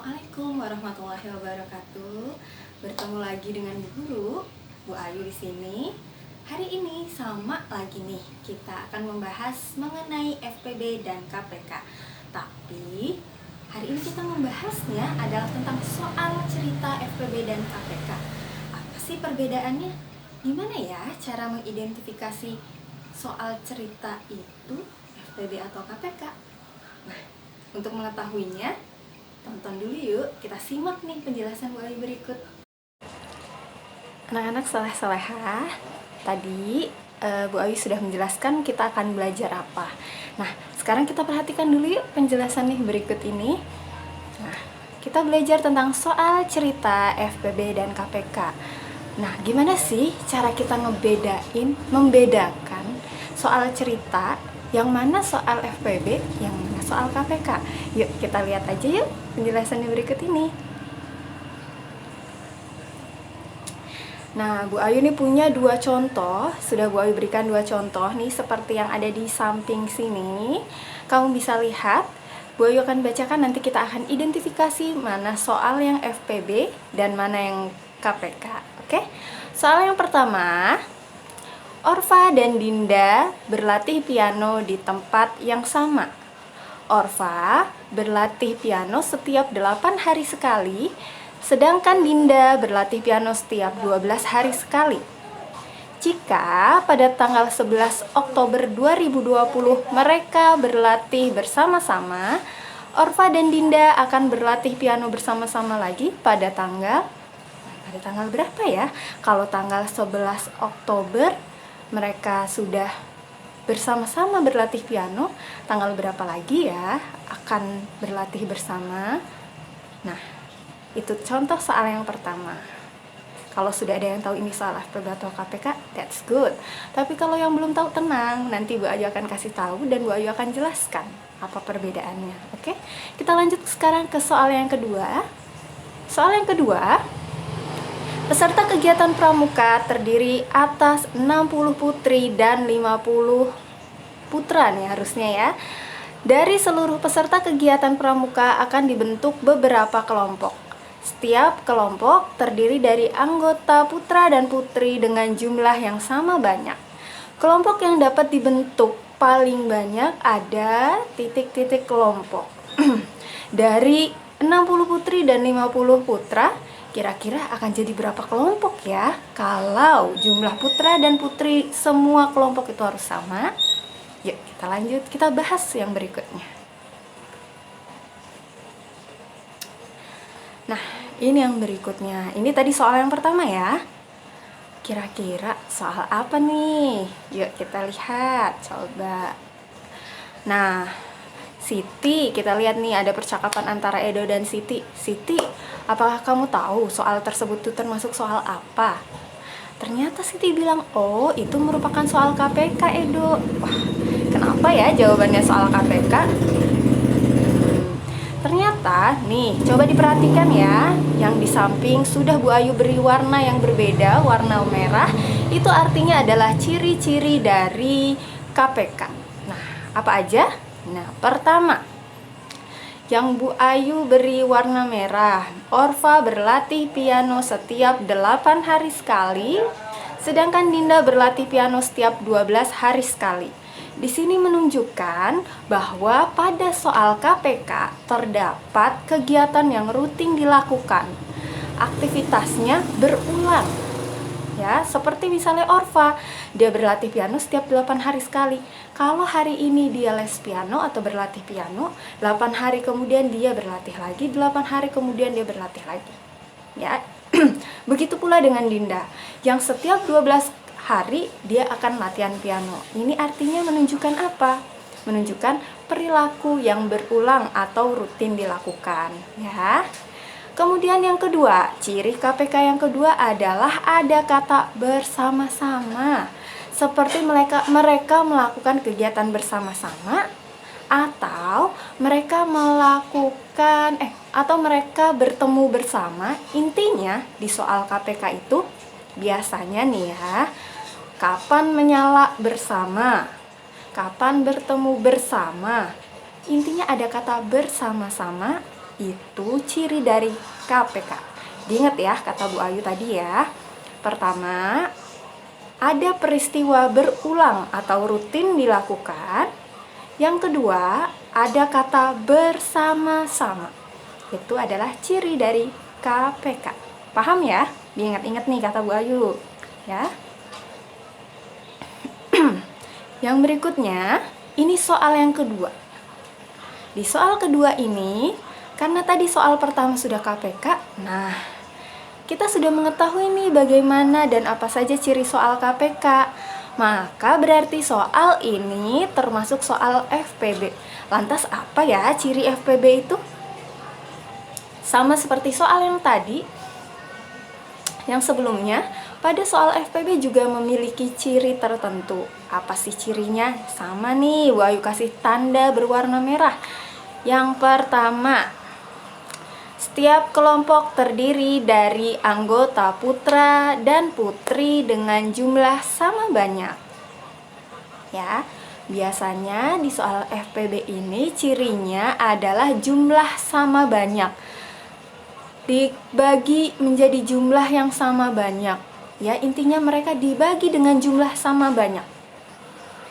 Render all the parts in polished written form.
Assalamualaikum warahmatullahi wabarakatuh. Bertemu lagi dengan Bu Guru, Bu Ayu di sini. Hari ini sama lagi nih, kita akan membahas mengenai FPB dan KPK. Tapi hari ini kita membahasnya adalah tentang soal cerita FPB dan KPK. Apa sih perbedaannya? Gimana ya cara mengidentifikasi soal cerita itu FPB atau KPK? Nah, untuk mengetahuinya, tonton dulu yuk, kita simak nih penjelasan Bu Ayu berikut. Anak-anak soleh-solehah, tadi Bu Ayu sudah menjelaskan kita akan belajar apa. Nah, sekarang kita perhatikan dulu yuk penjelasan nih berikut ini. Nah, kita belajar tentang soal cerita FPB dan KPK. Nah, gimana sih cara kita membedakan soal cerita, yang mana soal FPB, yang mana soal KPK? Yuk kita lihat aja yuk penjelasannya berikut ini. Nah, Bu Ayu nih punya dua contoh. Sudah Bu Ayu berikan dua contoh nih seperti yang ada di samping sini. Kamu bisa lihat. Bu Ayu akan bacakan, nanti kita akan identifikasi mana soal yang FPB dan mana yang KPK. Oke? Soal yang pertama, Orfa dan Dinda berlatih piano di tempat yang sama. Orfa berlatih piano setiap 8 hari sekali, sedangkan Dinda berlatih piano setiap 12 hari sekali. Jika pada tanggal 11 Oktober 2020 mereka berlatih bersama-sama, Orfa dan Dinda akan berlatih piano bersama-sama lagi pada tanggal berapa ya? Kalau tanggal 11 Oktober mereka sudah bersama-sama berlatih piano, tanggal berapa lagi ya akan berlatih bersama? Nah, itu contoh soal yang pertama. Kalau sudah ada yang tahu ini soal FPB atau KPK, that's good. Tapi kalau yang belum tahu, tenang, nanti Bu Ayu akan kasih tahu dan Bu Ayu akan jelaskan apa perbedaannya. Oke? Kita lanjut sekarang ke soal yang kedua. Soal yang kedua, peserta kegiatan pramuka terdiri atas 60 putri dan 50 putra nih harusnya ya. Dari seluruh peserta kegiatan pramuka akan dibentuk beberapa kelompok. Setiap kelompok terdiri dari anggota putra dan putri dengan jumlah yang sama banyak. Kelompok yang dapat dibentuk paling banyak ada titik-titik kelompok. Dari 60 putri dan 50 putra, kira-kira akan jadi berapa kelompok ya? Kalau jumlah putra dan putri semua kelompok itu harus sama. Yuk kita lanjut, kita bahas yang berikutnya. Nah, ini yang berikutnya. Ini tadi soal yang pertama ya. Kira-kira soal apa nih? Yuk kita lihat, coba. Nah, Siti, kita lihat nih ada percakapan antara Edo dan Siti. Siti, apakah kamu tahu soal tersebut itu termasuk soal apa? Ternyata Siti bilang, oh itu merupakan soal KPK, Edo. Wah, kenapa ya jawabannya soal KPK? Ternyata nih, coba diperhatikan ya. Yang di samping sudah Bu Ayu beri warna yang berbeda, warna merah. Itu artinya adalah ciri-ciri dari KPK. Nah, apa aja? Nah, pertama, yang Bu Ayu beri warna merah, Orfa berlatih piano setiap 8 hari sekali, sedangkan Dinda berlatih piano setiap 12 hari sekali. Di sini menunjukkan bahwa pada soal KPK terdapat kegiatan yang rutin dilakukan. Aktivitasnya berulang. Ya, seperti misalnya Orfa, dia berlatih piano setiap 8 hari sekali. Kalau hari ini dia les piano atau berlatih piano, 8 hari kemudian dia berlatih lagi, 8 hari kemudian dia berlatih lagi. Ya. Begitu pula dengan Dinda, yang setiap 12 hari dia akan latihan piano. Ini artinya menunjukkan apa? Menunjukkan perilaku yang berulang atau rutin dilakukan, ya. Kemudian yang kedua, ciri KPK yang kedua adalah ada kata bersama-sama. Seperti mereka melakukan kegiatan bersama-sama, atau mereka mereka bertemu bersama. Intinya di soal KPK itu biasanya nih ya, kapan menyala bersama, kapan bertemu bersama. Intinya ada kata bersama-sama itu ciri dari KPK. Diingat ya kata Bu Ayu tadi ya. Pertama, ada peristiwa berulang atau rutin dilakukan. Yang kedua, ada kata bersama-sama. Itu adalah ciri dari KPK. Paham ya? Diingat-ingat nih kata Bu Ayu ya. Yang berikutnya, ini soal yang kedua. Di soal kedua ini, karena tadi soal pertama sudah KPK, nah kita sudah mengetahui nih bagaimana dan apa saja ciri soal KPK. Maka berarti soal ini termasuk soal FPB. Lantas apa ya ciri FPB itu? Sama seperti soal yang tadi, yang sebelumnya, pada soal FPB juga memiliki ciri tertentu. Apa sih cirinya? Sama nih, Bu Ayu kasih tanda berwarna merah. Yang pertama, setiap kelompok terdiri dari anggota putra dan putri dengan jumlah sama banyak. Ya, biasanya di soal FPB ini cirinya adalah jumlah sama banyak. Dibagi menjadi jumlah yang sama banyak. Ya, intinya mereka dibagi dengan jumlah sama banyak.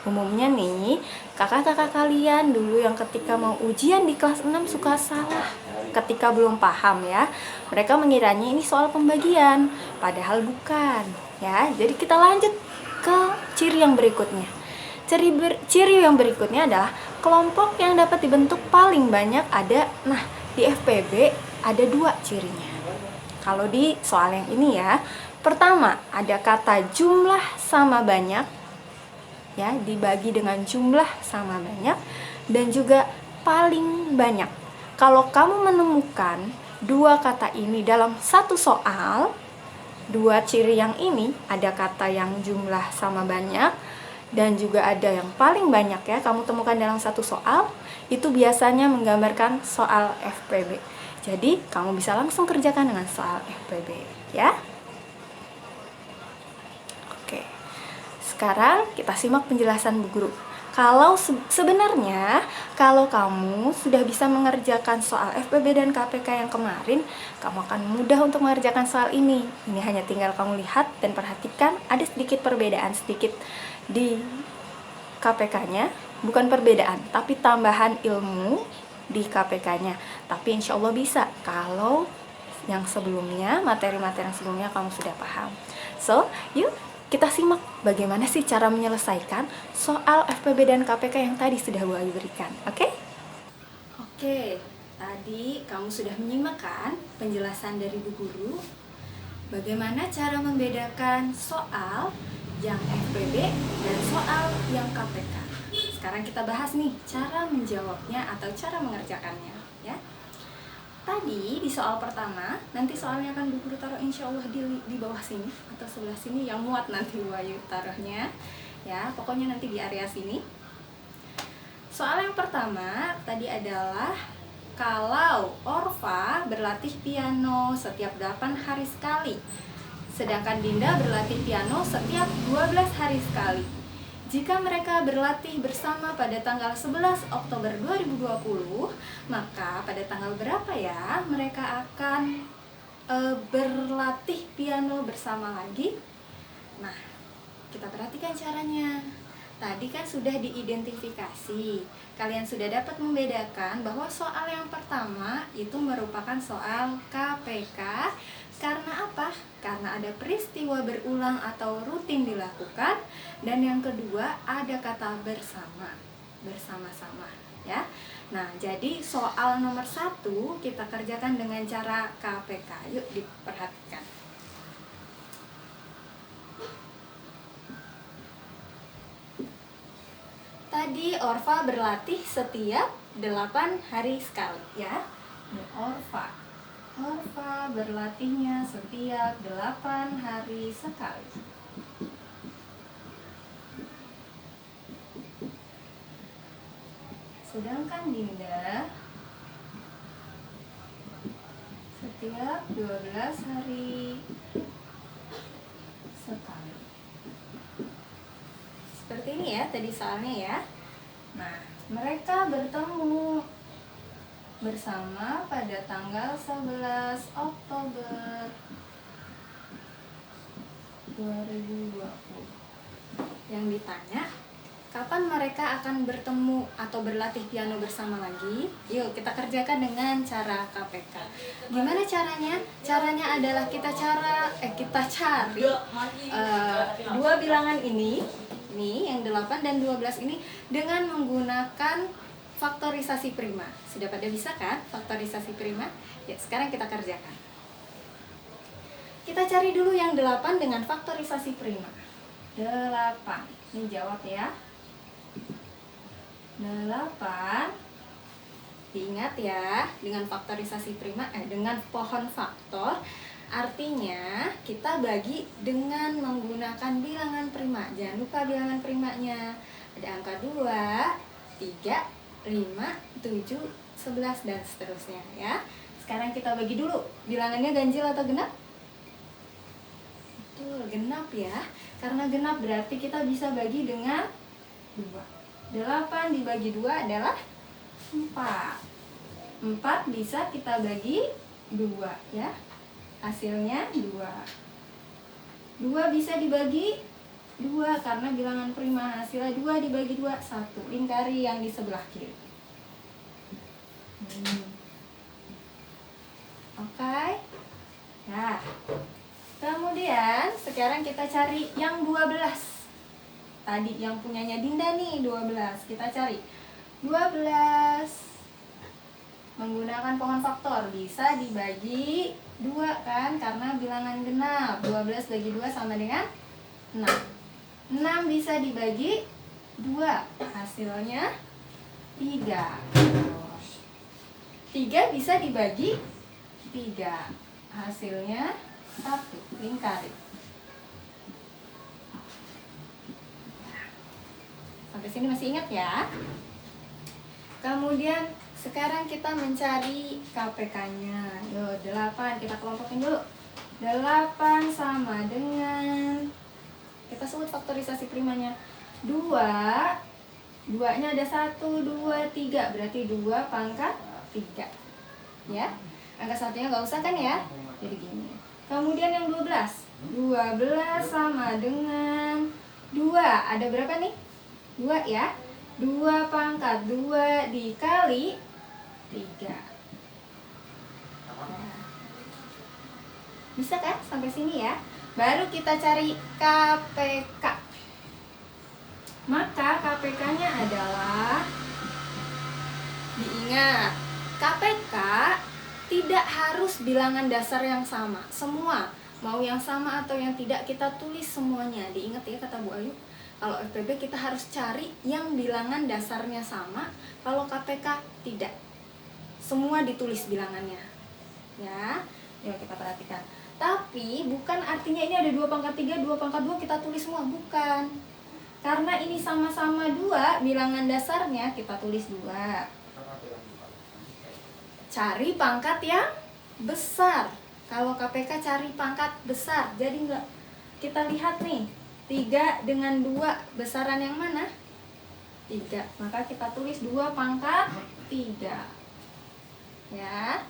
Umumnya nih, kakak-kakak kalian dulu yang ketika mau ujian di kelas 6 suka salah ketika belum paham ya. Mereka mengiranya ini soal pembagian, padahal bukan ya. Jadi kita lanjut ke ciri yang berikutnya. Ciri yang berikutnya adalah kelompok yang dapat dibentuk paling banyak ada. Nah, di FPB ada 2 cirinya. Kalau di soal yang ini ya, pertama ada kata jumlah sama banyak. Ya, dibagi dengan jumlah sama banyak dan juga paling banyak. Kalau kamu menemukan 2 kata ini dalam satu soal, 2 ciri yang ini, ada kata yang jumlah sama banyak dan juga ada yang paling banyak ya, kamu temukan dalam satu soal, itu biasanya menggambarkan soal FPB. Jadi, kamu bisa langsung kerjakan dengan soal FPB ya. Sekarang kita simak penjelasan Bu Guru. Kalau sebenarnya kalau kamu sudah bisa mengerjakan soal FPB dan KPK yang kemarin, kamu akan mudah untuk mengerjakan soal ini. Ini hanya tinggal kamu lihat dan perhatikan ada sedikit perbedaan sedikit di KPK-nya, bukan perbedaan, tapi tambahan ilmu di KPK-nya. Tapi insya Allah bisa kalau yang sebelumnya, materi-materi yang sebelumnya kamu sudah paham. So, yuk kita simak bagaimana sih cara menyelesaikan soal FPB dan KPK yang tadi sudah Bu Ayu berikan. Oke, tadi kamu sudah menyimak kan penjelasan dari Bu Guru bagaimana cara membedakan soal yang FPB dan soal yang KPK. Sekarang kita bahas nih cara menjawabnya atau cara mengerjakannya ya. Tadi di soal pertama, nanti soalnya akan Bu Guru taruh insya Allah di bawah sini atau sebelah sini, yang muat nanti Bu Ayu taruhnya ya, pokoknya nanti di area sini. Soal yang pertama tadi adalah kalau Orfa berlatih piano setiap 8 hari sekali, sedangkan Dinda berlatih piano setiap 12 hari sekali. Jika mereka berlatih bersama pada tanggal 11 Oktober 2020, maka pada tanggal berapa ya mereka akan berlatih piano bersama lagi? Nah, kita perhatikan caranya. Tadi kan sudah diidentifikasi. Kalian sudah dapat membedakan bahwa soal yang pertama itu merupakan soal KPK. Karena apa? Karena ada peristiwa berulang atau rutin dilakukan. Dan yang kedua ada kata bersama, bersama-sama ya. Nah, jadi soal nomor 1 kita kerjakan dengan cara KPK. Yuk diperhatikan. Tadi Orfa berlatih setiap 8 hari sekali ya. Orfa berlatihnya setiap 8 hari sekali. Sedangkan Dinda setiap 12 hari sekali. Seperti ini ya tadi soalnya ya. Nah, mereka bertemu bersama pada tanggal 11 Oktober 2020. Yang ditanya, kapan mereka akan bertemu atau berlatih piano bersama lagi? Yuk kita kerjakan dengan cara KPK. Gimana caranya? Caranya adalah kita cari dua bilangan ini yang 8 dan 12 ini dengan menggunakan faktorisasi prima. Sudah pada bisa kan faktorisasi prima? Ya, sekarang kita kerjakan. Kita cari dulu yang 8 dengan faktorisasi prima. 8. Ini jawab ya. 8. Diingat ya, dengan faktorisasi prima dengan pohon faktor, artinya kita bagi dengan menggunakan bilangan prima. Jangan lupa bilangan primanya. Ada angka 2, 3, 5, 7, 11 dan seterusnya ya. Sekarang kita bagi dulu. Bilangannya ganjil atau genap? Betul, genap ya. Karena genap berarti kita bisa bagi dengan 2. 8 dibagi 2 adalah 4. 4 bisa kita bagi 2 ya. Hasilnya 2. 2 bisa dibagi 2 karena bilangan prima. Hasilnya 2 dibagi 2, 1. Lingkari yang di sebelah kiri. Oke. Nah, kemudian sekarang kita cari yang 12. Tadi yang punyanya Dinda nih 12. Kita cari 12 menggunakan pohon faktor. Bisa dibagi 2 kan, karena bilangan genap. 12 bagi 2 sama dengan 6. 6 bisa dibagi 2. Hasilnya 3. 3 bisa dibagi 3. Hasilnya 1. Lingkari. Sampai sini masih ingat ya? Kemudian sekarang kita mencari KPK-nya. Yuk, 8 kita kelompokin dulu. 8 sama dengan, kita sebut faktorisasi primanya 2. 2-nya ada 1, 2, 3. Berarti 2 pangkat 3. Ya. Angka satunya nggak usah kan ya? Jadi gini. Kemudian yang 12. 12 sama dengan 2. Ada berapa nih? 2 ya. 2 pangkat 2 dikali 3. Nah, bisa kan sampai sini ya? Baru kita cari KPK. Maka KPK-nya adalah, diingat, KPK tidak harus bilangan dasar yang sama. Semua, mau yang sama atau yang tidak, kita tulis semuanya. Diingat ya kata Bu Ayu. Kalau FPB kita harus cari yang bilangan dasarnya sama. Kalau KPK tidak. Semua ditulis bilangannya. Ya, yuk kita perhatikan. Tapi bukan artinya ini ada 2 pangkat 3, 2 pangkat 2 kita tulis semua. Bukan. Karena ini sama-sama 2, bilangan dasarnya kita tulis 2. Cari pangkat yang besar. Kalau KPK cari pangkat besar. Jadi enggak, kita lihat nih. 3 dengan 2 besaran yang mana? 3. Maka kita tulis 2 pangkat 3. Ya.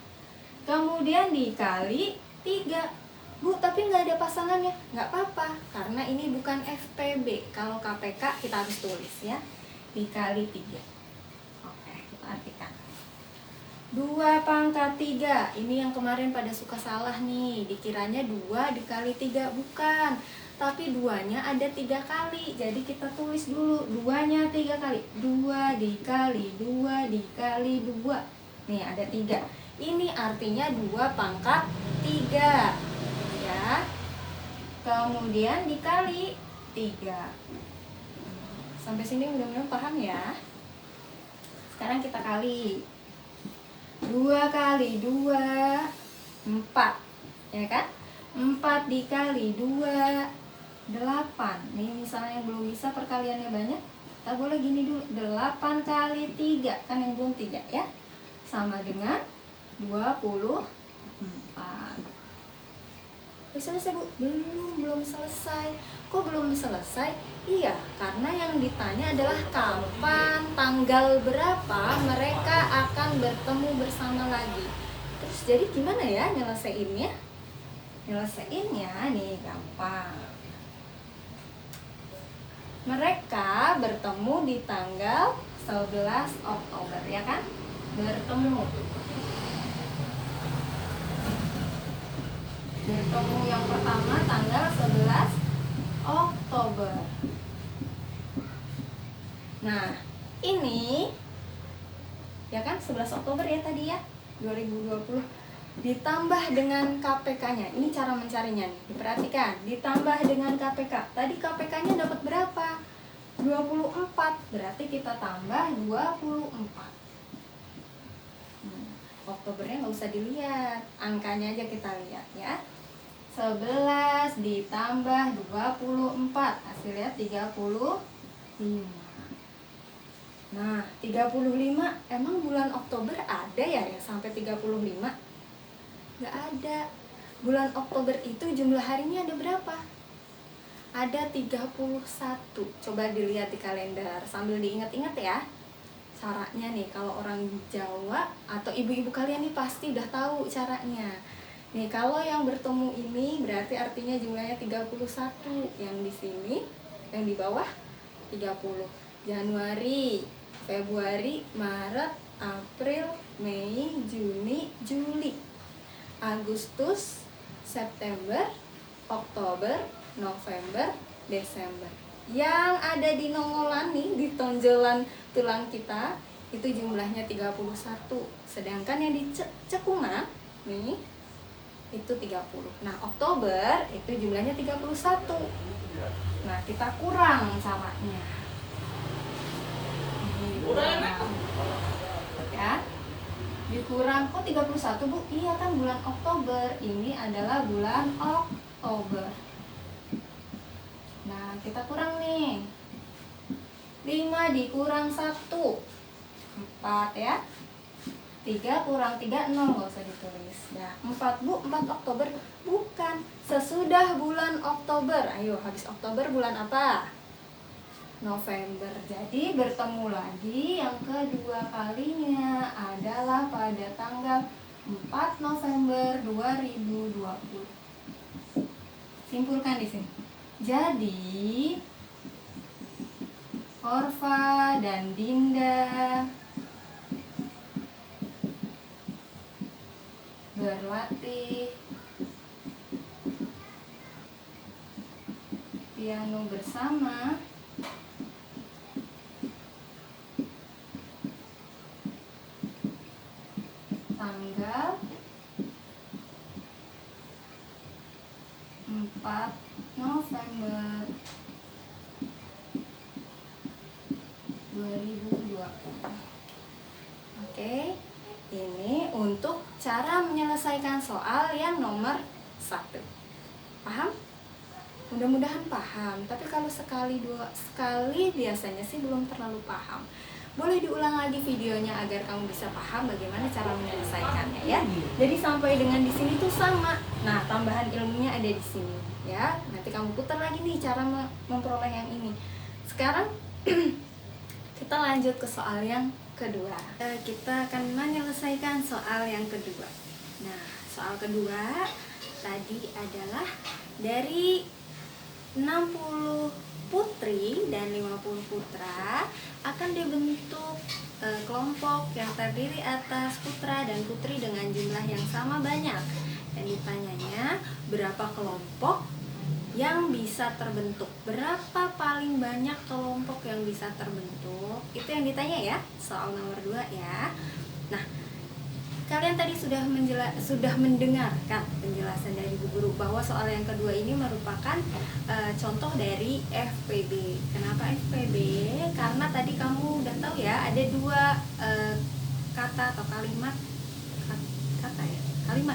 Kemudian dikali 3. Bu, tapi nggak ada pasangannya. Nggak apa-apa, karena ini bukan FPB. Kalau KPK kita harus tulis ya. Dikali 3. Oke, kita artikan. 2 pangkat 3. Ini yang kemarin pada suka salah nih. Dikiranya 2 dikali 3. Bukan. Tapi 2-nya ada 3 kali. Jadi kita tulis dulu 2-nya 3 kali. 2 dikali 2 dikali 2. Nih ada 3. Ini artinya 2 pangkat 3. Ya. Kemudian dikali 3. Sampai sini mudah-mudahan paham ya. Sekarang kita kali. 2 kali 2 4. Ya kan? 4 dikali 2 8. Nih misalnya yang belum bisa perkaliannya banyak, kita boleh gini dulu. 8 kali 3, kan yang belum 3 ya, sama dengan 24. selesai Bu? Belum selesai. Kok belum selesai? Iya, karena yang ditanya adalah kapan, tanggal berapa mereka akan bertemu bersama lagi. Terus jadi gimana ya nyelesainnya? Nyelesainnya nih gampang. Mereka bertemu di tanggal 11 Oktober, ya kan? Bertemu yang pertama tanggal 11 Oktober. Nah, ini ya kan 11 Oktober ya tadi ya, 2020. Ditambah dengan KPK-nya. Ini cara mencarinya nih. Diperhatikan, ditambah dengan KPK. Tadi KPK-nya dapat berapa? 24. Berarti kita tambah 24. Oktobernya nggak usah dilihat, angkanya aja kita lihat ya. 11 ditambah 24, hasilnya 35. Nah, 35, emang bulan Oktober ada ya sampai 35? Nggak ada. Bulan Oktober itu jumlah harinya ada berapa? Ada 31. Coba dilihat di kalender sambil diingat-ingat ya. Caranya nih, kalau orang Jawa atau ibu-ibu kalian nih pasti udah tahu caranya. Nih, kalau yang bertemu ini berarti artinya jumlahnya 31. Yang di sini, yang di bawah 30. Januari, Februari, Maret, April, Mei, Juni, Juli, Agustus, September, Oktober, November, Desember. Yang ada di nongolan nih, di tonjolan tulang kita, itu jumlahnya 31. Sedangkan yang di cekungan nih, itu 30. Nah, Oktober itu jumlahnya 31. Nah, kita kurang caranya. Ya. Dikurang, kok 31 Bu? Iya kan bulan Oktober. Ini adalah bulan Oktober. Nah, kita kurang nih. 5 dikurang 1, 4 ya. 3 kurang 3, 0, nggak usah ditulis. Ya, 4 Bu, 4 Oktober. Bukan, sesudah bulan Oktober. Ayo, habis Oktober bulan apa? November. Jadi bertemu lagi yang kedua kalinya adalah pada tanggal 4 November 2020. Simpulkan di sini. Jadi Orfa dan Dinda berlatih piano bersama tanggal 4 November 2020. Oke, ini untuk cara menyelesaikan soal yang nomor 1. Paham? Mudah-mudahan paham. Tapi kalau sekali dua sekali biasanya sih belum terlalu paham. Boleh diulang lagi videonya agar kamu bisa paham bagaimana cara menyelesaikannya ya. Jadi sampai dengan di sini tuh sama. Nah, tambahan ilmunya ada di sini ya. Nanti kamu putar lagi nih cara memperoleh yang ini. Sekarang kita lanjut ke soal yang kedua. Kita akan menyelesaikan soal yang kedua. Nah, soal kedua tadi adalah dari 60 putri dan 50 putra akan dibentuk kelompok yang terdiri atas putra dan putri dengan jumlah yang sama banyak. Dan ditanyanya berapa kelompok yang bisa terbentuk, berapa paling banyak kelompok yang bisa terbentuk. Itu yang ditanya ya, soal nomor 2 ya. Nah, kalian tadi sudah mendengarkan penjelasan dari Bu Guru bahwa soal yang kedua ini merupakan contoh dari FPB. Kenapa FPB? Karena tadi kamu udah tahu ya, ada dua kata atau kalimat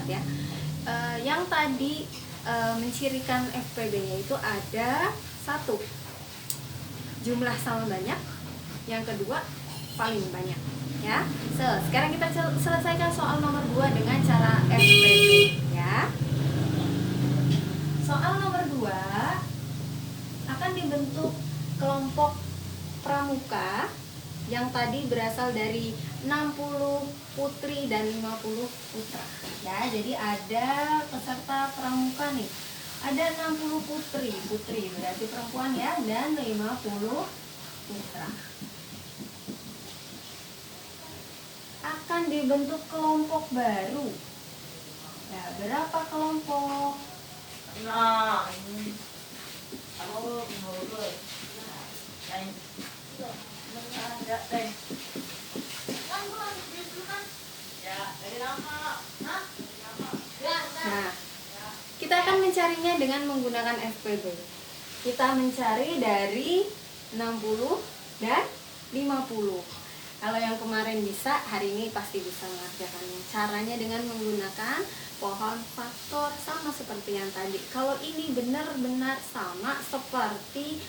ya, yang tadi mencirikan FPB yaitu ada 1 jumlah sama banyak, yang kedua paling banyak ya. Sekarang kita selesaikan soal nomor 2 dengan cara FPB ya. soal nomor 2 akan dibentuk kelompok pramuka yang tadi berasal dari 60 putri dan 50 putra. Ya, jadi ada peserta pramuka nih. Ada 60 putri berarti perempuan ya, dan 50 putra. Akan dibentuk kelompok baru. Ya, berapa kelompok? Nah, ini kamu menurut enggak teh. Kan gua harus dulu kan. Ya, dari lama. Hah? Nah, kita akan mencarinya dengan menggunakan FPB. Kita mencari dari 60 dan 50. Kalau yang kemarin bisa, hari ini pasti bisa mengerjakannya. Caranya dengan menggunakan pohon faktor sama seperti yang tadi. Kalau ini benar-benar sama seperti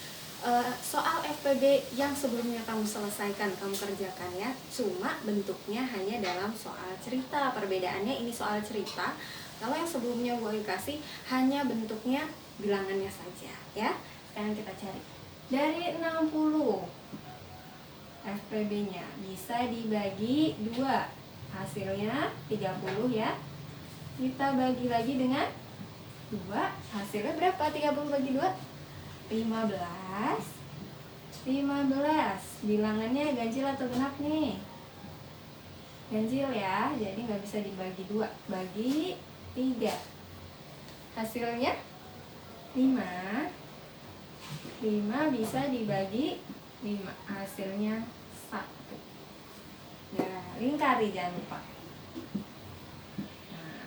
soal FPB yang sebelumnya kamu selesaikan, kamu kerjakan ya. Cuma bentuknya hanya dalam soal cerita. Perbedaannya ini soal cerita. Kalau yang sebelumnya gue kasih hanya bentuknya bilangannya saja ya. Sekarang kita cari. Dari 60 FPB-nya bisa dibagi 2. Hasilnya 30 ya. Kita bagi lagi dengan 2. Hasilnya berapa? 30 bagi 2? 15. Bilangannya ganjil atau genap nih? Ganjil ya. Jadi nggak bisa dibagi 2. Bagi 3. Hasilnya 5 bisa dibagi 5. Hasilnya 1. Nah, lingkari jangan lupa. Nah.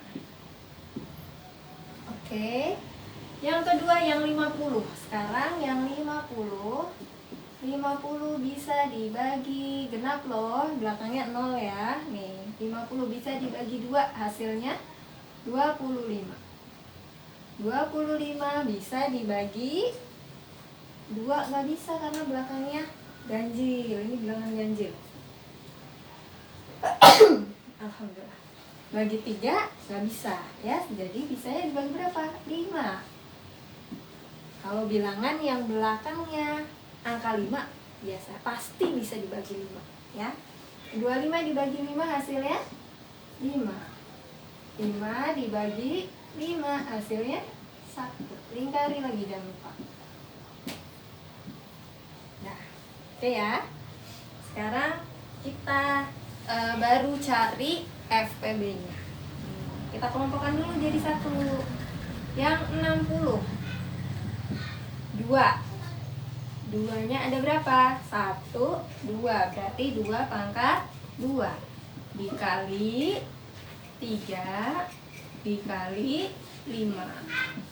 Oke. Yang kedua yang 50. Sekarang yang 50 bisa dibagi genap loh, belakangnya 0 ya. Nih, 50 bisa dibagi 2, hasilnya 25. 25 bisa dibagi 2, nggak bisa karena belakangnya ganjil. Ini bilangan ganjil. Alhamdulillah. Bagi 3 nggak bisa ya. Jadi bisanya dibagi berapa? 5. Kalau bilangan yang belakangnya angka 5 biasa pasti bisa dibagi 5 ya. 25 dibagi 5 hasilnya 5. 5 dibagi 5 hasilnya 1. Lingkari lagi jangan lupa. Nah, oke ya. Sekarang kita baru cari FPB-nya. Kita kelompokkan dulu jadi 1. Yang 60 2. 2-nya ada berapa? 1, 2. Berarti 2 pangkat 2 dikali 3 dikali 5.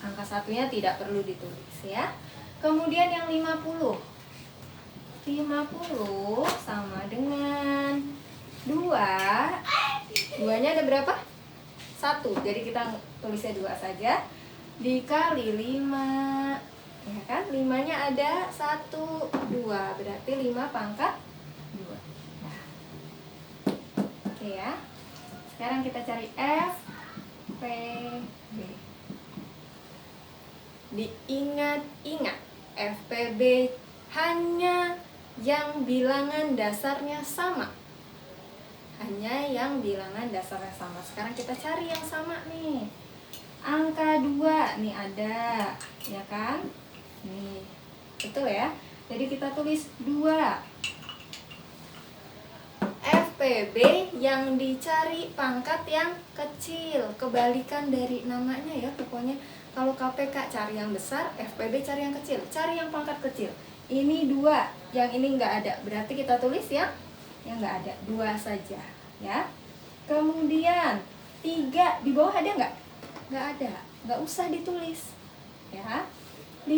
Angka satunya tidak perlu ditulis ya. Kemudian yang 50 sama dengan 2. 2-nya ada berapa? 1. Jadi kita tulisnya 2 saja. Dikali 5. Ya kan? 5-nya ada 1, 2. Berarti 5 pangkat 2. Nah. Oke ya. Sekarang kita cari FPB. Diingat-ingat, FPB hanya yang bilangan dasarnya sama. Hanya yang bilangan dasarnya sama. Sekarang kita cari yang sama nih. Angka 2 nih ada, ya kan? Nih, betul ya. Jadi kita tulis 2. FPB yang dicari pangkat yang kecil. Kebalikan dari namanya ya, pokoknya kalau KPK cari yang besar, FPB cari yang kecil. Cari yang pangkat kecil. Ini 2, yang ini nggak ada. Berarti kita tulis yang nggak ada, 2 saja ya. Kemudian 3 di bawah ada nggak? Nggak ada, nggak usah ditulis ya. 5,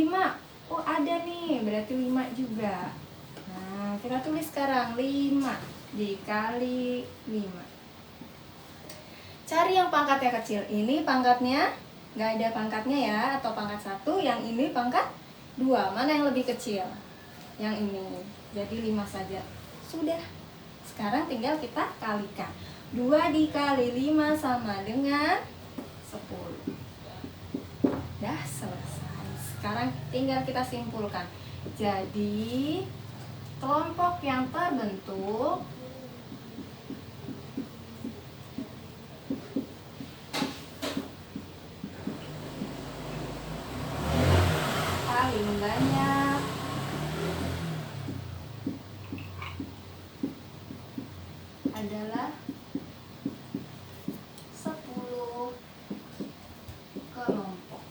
oh ada nih, berarti 5 juga. Nah, kita tulis sekarang 5 dikali 5. Cari yang pangkatnya kecil. Ini pangkatnya nggak ada pangkatnya ya, atau pangkat 1. Yang ini pangkat 2. Mana yang lebih kecil? Yang ini. Jadi 5 saja. Sudah. Sekarang tinggal kita kalikan. 2 dikali 5 sama dengan 10. Udah selesai. Sekarang tinggal kita simpulkan. Jadi kelompok yang terbentuk paling banyak adalah 10 kelompok.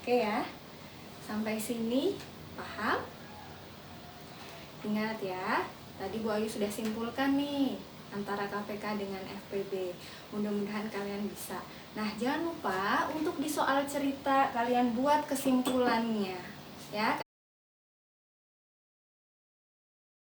Oke ya, sampai sini paham? Ingat ya, tadi Bu Ayu sudah simpulkan nih antara KPK dengan FPB. Mudah-mudahan kalian bisa. Nah, jangan lupa untuk di soal cerita kalian buat kesimpulannya. Ya,